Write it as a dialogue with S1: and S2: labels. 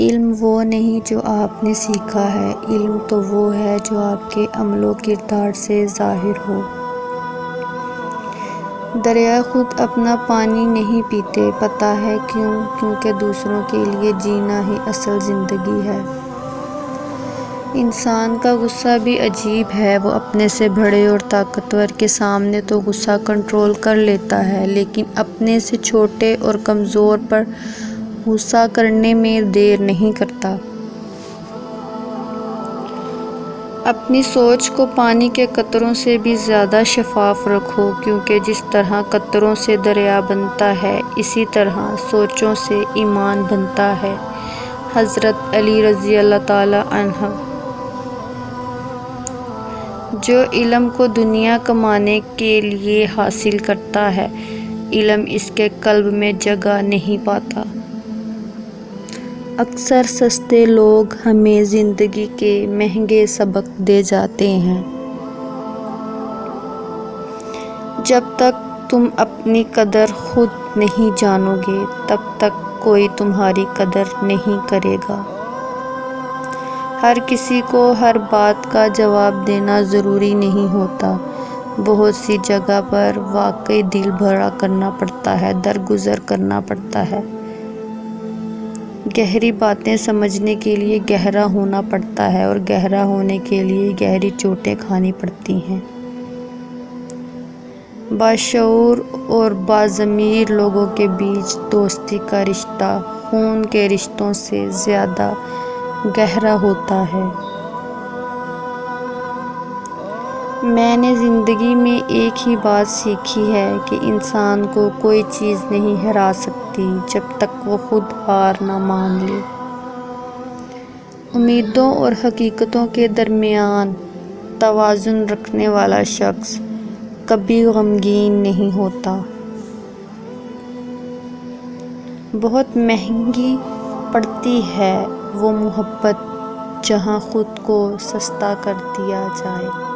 S1: علم وہ نہیں جو آپ نے سیکھا ہے، علم تو وہ ہے جو آپ کے عمل و کردار سے ظاہر ہو۔ دریا خود اپنا پانی نہیں پیتے، پتہ ہے کیوں؟ کیونکہ دوسروں کے لیے جینا ہی اصل زندگی ہے۔ انسان کا غصہ بھی عجیب ہے، وہ اپنے سے بڑے اور طاقتور کے سامنے تو غصہ کنٹرول کر لیتا ہے، لیکن اپنے سے چھوٹے اور کمزور پر غصہ کرنے میں دیر نہیں کرتا۔ اپنی سوچ کو پانی کے قطروں سے بھی زیادہ شفاف رکھو، کیونکہ جس طرح قطروں سے دریا بنتا ہے، اسی طرح سوچوں سے ایمان بنتا ہے۔ حضرت علی رضی اللہ تعالی عنہ۔ جو علم کو دنیا کمانے کے لیے حاصل کرتا ہے، علم اس کے قلب میں جگہ نہیں پاتا۔ اکثر سستے لوگ ہمیں زندگی کے مہنگے سبق دے جاتے ہیں۔ جب تک تم اپنی قدر خود نہیں جانو گے، تب تک کوئی تمہاری قدر نہیں کرے گا۔ ہر کسی کو ہر بات کا جواب دینا ضروری نہیں ہوتا۔ بہت سی جگہ پر واقعی دل بھرا کرنا پڑتا ہے، درگزر کرنا پڑتا ہے۔ گہری باتیں سمجھنے کے لیے گہرا ہونا پڑتا ہے، اور گہرا ہونے کے لیے گہری چوٹیں کھانی پڑتی ہیں۔ باشعور اور باضمیر لوگوں کے بیچ دوستی کا رشتہ خون کے رشتوں سے زیادہ گہرا ہوتا ہے۔ میں نے زندگی میں ایک ہی بات سیکھی ہے کہ انسان کو کوئی چیز نہیں ہرا سکتی جب تک وہ خود ہار نہ مان لے۔ امیدوں اور حقیقتوں کے درمیان توازن رکھنے والا شخص کبھی غمگین نہیں ہوتا۔ بہت مہنگی پڑتی ہے وہ محبت جہاں خود کو سستا کر دیا جائے۔